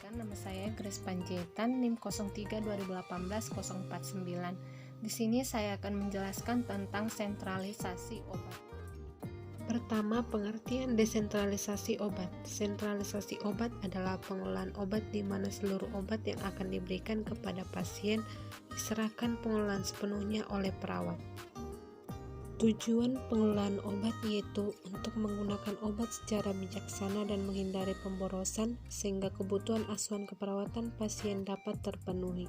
Perkenalkan, nama saya Grace Panjaitan, NIM 03 2018 049. Di sini saya akan menjelaskan tentang sentralisasi obat. Pertama, pengertian desentralisasi obat. Sentralisasi obat adalah pengelolaan obat di mana seluruh obat yang akan diberikan kepada pasien diserahkan pengelolaan sepenuhnya oleh perawat. Tujuan pengelolaan obat yaitu untuk menggunakan obat secara bijaksana dan menghindari pemborosan sehingga kebutuhan asuhan keperawatan pasien dapat terpenuhi.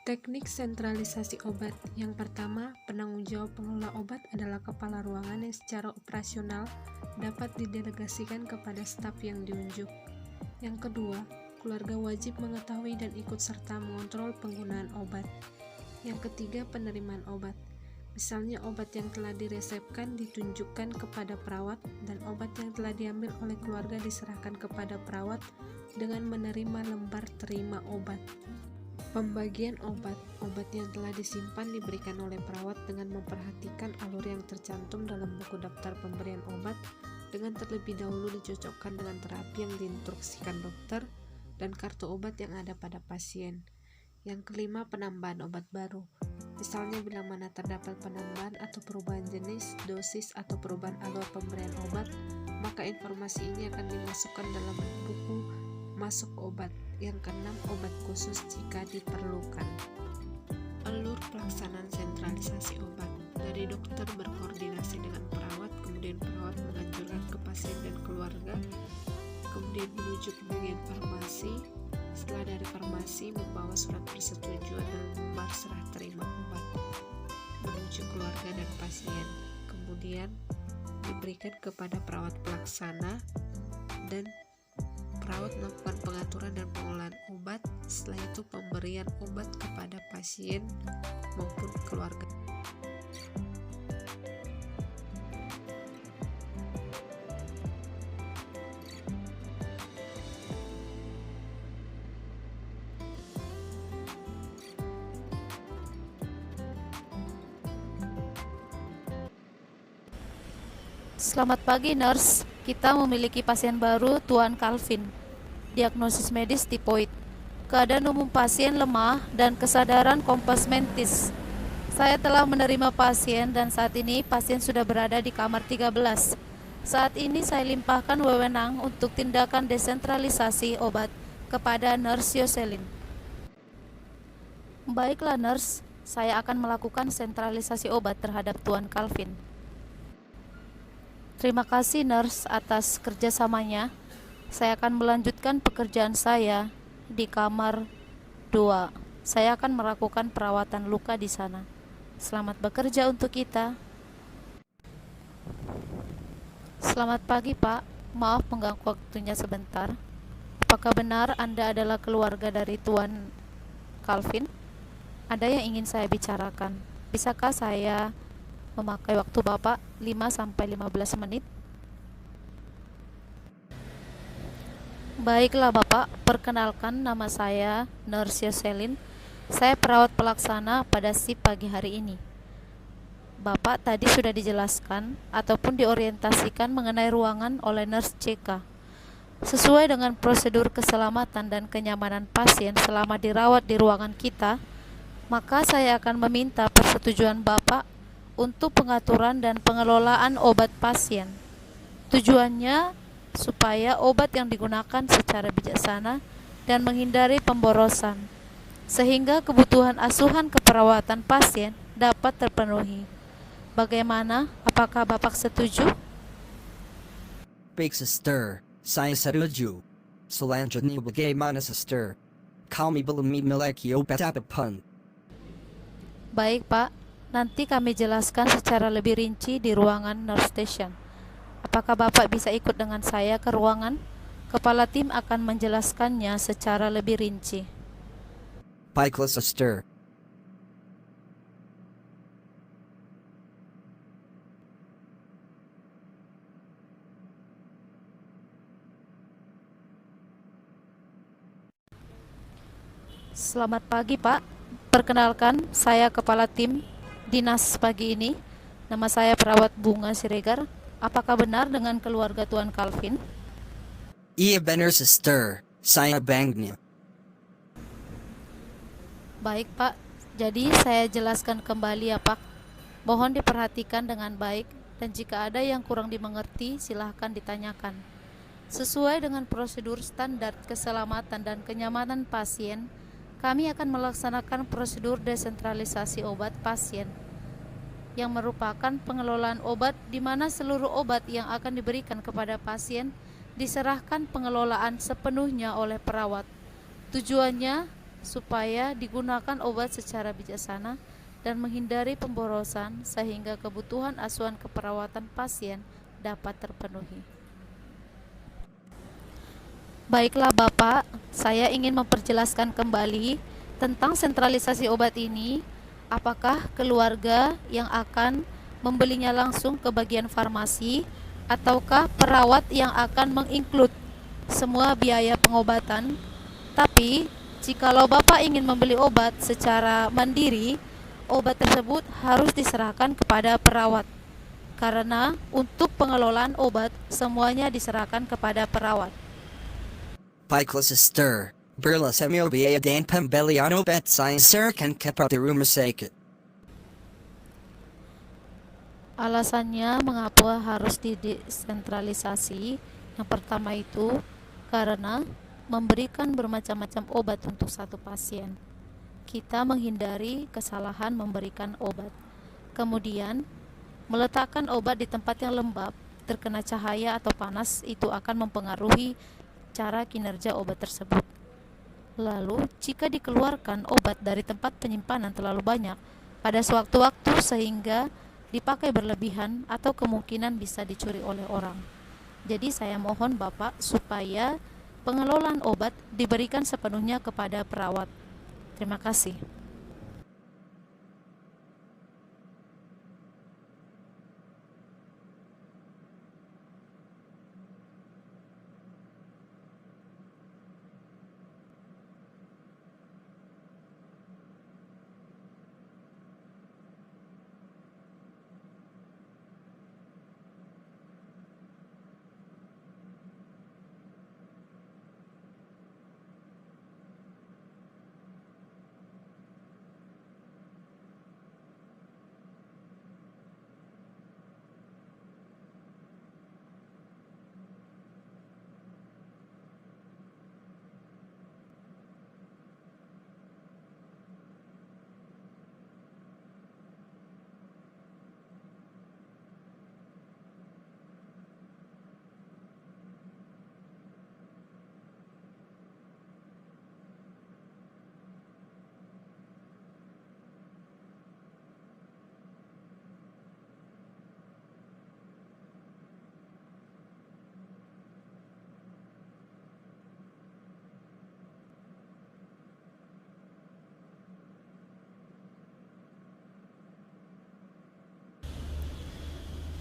Teknik sentralisasi obat. Yang pertama, penanggung jawab pengelola obat adalah kepala ruangan yang secara operasional dapat didelegasikan kepada staf yang diunjuk. Yang kedua, keluarga wajib mengetahui dan ikut serta mengontrol penggunaan obat. Yang ketiga, penerimaan obat. Misalnya obat yang telah diresepkan ditunjukkan kepada perawat dan obat yang telah diambil oleh keluarga diserahkan kepada perawat dengan menerima lembar terima obat. Pembagian obat. Obat yang telah disimpan diberikan oleh perawat dengan memperhatikan alur yang tercantum dalam buku daftar pemberian obat dengan terlebih dahulu dicocokkan dengan terapi yang diinstruksikan dokter dan kartu obat yang ada pada pasien. Yang kelima, penambahan obat baru. Misalnya bila mana terdapat penambahan atau perubahan jenis, dosis, atau perubahan alur pemberian obat, maka informasi ini akan dimasukkan dalam buku masuk obat. Yang keenam, obat khusus jika diperlukan. Alur pelaksanaan sentralisasi obat. Dari dokter berkoordinasi dengan perawat, kemudian perawat menganjurkan ke pasien dan keluarga, kemudian menuju ke bagian farmasi. Setelah dari farmasi membawa surat persetujuan dan lembar serah terima obat menuju keluarga dan pasien, kemudian diberikan kepada perawat pelaksana dan perawat melakukan pengaturan dan pengolahan obat. Setelah itu pemberian obat kepada pasien maupun keluarga. Selamat pagi, nurse. Kita memiliki pasien baru, Tuan Calvin. Diagnosis medis tipoid. Keadaan umum pasien lemah dan kesadaran kompasmentis. Saya telah menerima pasien dan saat ini pasien sudah berada di kamar 13. Saat ini saya limpahkan wewenang untuk tindakan desentralisasi obat kepada Nurse Yoselin. Baiklah, nurse. Saya akan melakukan sentralisasi obat terhadap Tuan Calvin. Terima kasih, nurse, atas kerjasamanya. Saya akan melanjutkan pekerjaan saya di kamar 2. Saya akan melakukan perawatan luka di sana. Selamat bekerja untuk kita. Selamat pagi, Pak. Maaf mengganggu waktunya sebentar. Apakah benar Anda adalah keluarga dari Tuan Calvin? Ada yang ingin saya bicarakan. Bisakah saya memakai waktu Bapak 5-15 menit? Baiklah Bapak, perkenalkan nama saya Nurse Yoselin. Saya perawat pelaksana pada shift pagi hari ini. Bapak tadi sudah dijelaskan ataupun diorientasikan mengenai ruangan oleh Nurse CK. Sesuai dengan prosedur keselamatan dan kenyamanan pasien selama dirawat di ruangan kita, maka saya akan meminta persetujuan Bapak untuk pengaturan dan pengelolaan obat pasien. Tujuannya supaya obat yang digunakan secara bijaksana dan menghindari pemborosan, sehingga kebutuhan asuhan keperawatan pasien dapat terpenuhi. Bagaimana? Apakah Bapak setuju? Baik, Sister. Saya setuju. Selanjutnya bagaimana, Sister? Kami belum memiliki obat apapun. Baik, Pak. Nanti kami jelaskan secara lebih rinci di ruangan nurse station. Apakah Bapak bisa ikut dengan saya ke ruangan? Kepala tim akan menjelaskannya secara lebih rinci. Baiklah, Sister. Selamat pagi, Pak. Perkenalkan, saya kepala tim dinas pagi ini. Nama saya perawat Bunga Siregar. Apakah benar dengan keluarga Tuan Calvin? Iya benar, Sister. Saya bangnya. Baik, Pak. Jadi saya jelaskan kembali ya, Pak. Mohon diperhatikan dengan baik dan jika ada yang kurang dimengerti, silahkan ditanyakan. Sesuai dengan prosedur standar keselamatan dan kenyamanan pasien, kami akan melaksanakan prosedur desentralisasi obat pasien yang merupakan pengelolaan obat di mana seluruh obat yang akan diberikan kepada pasien diserahkan pengelolaan sepenuhnya oleh perawat. Tujuannya supaya digunakan obat secara bijaksana dan menghindari pemborosan sehingga kebutuhan asuhan keperawatan pasien dapat terpenuhi. Baiklah Bapak, saya ingin memperjelaskan kembali tentang sentralisasi obat ini. Apakah keluarga yang akan membelinya langsung ke bagian farmasi ataukah perawat yang akan menginclude semua biaya pengobatan? Tapi, jikalau Bapak ingin membeli obat secara mandiri, obat tersebut harus diserahkan kepada perawat. Karena untuk pengelolaan obat, semuanya diserahkan kepada perawat. Pickless a stir. Burla semiobiea dan pembeliano bet science kan kepa the rumor sake. Alasannya mengapa harus didesentralisasi? Yang pertama itu karena memberikan bermacam-macam obat untuk satu pasien. Kita menghindari kesalahan memberikan obat. Kemudian, meletakkan obat di tempat yang lembab, terkena cahaya atau panas itu akan mempengaruhi cara kinerja obat tersebut. Lalu, jika dikeluarkan obat dari tempat penyimpanan terlalu banyak pada sewaktu-waktu sehingga dipakai berlebihan atau kemungkinan bisa dicuri oleh orang. Jadi saya mohon Bapak supaya pengelolaan obat diberikan sepenuhnya kepada perawat. Terima kasih.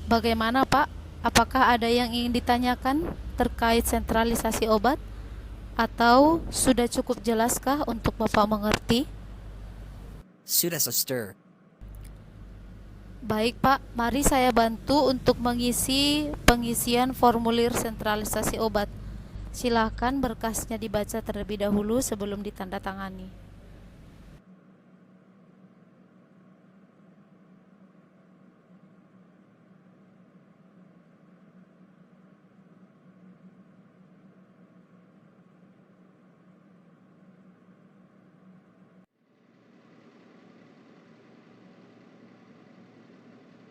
Bagaimana Pak? Apakah ada yang ingin ditanyakan terkait sentralisasi obat? Atau sudah cukup jelaskah untuk Bapak mengerti? Sudah a stir. Baik Pak, mari saya bantu untuk mengisi pengisian formulir sentralisasi obat. Silakan berkasnya dibaca terlebih dahulu sebelum ditandatangani.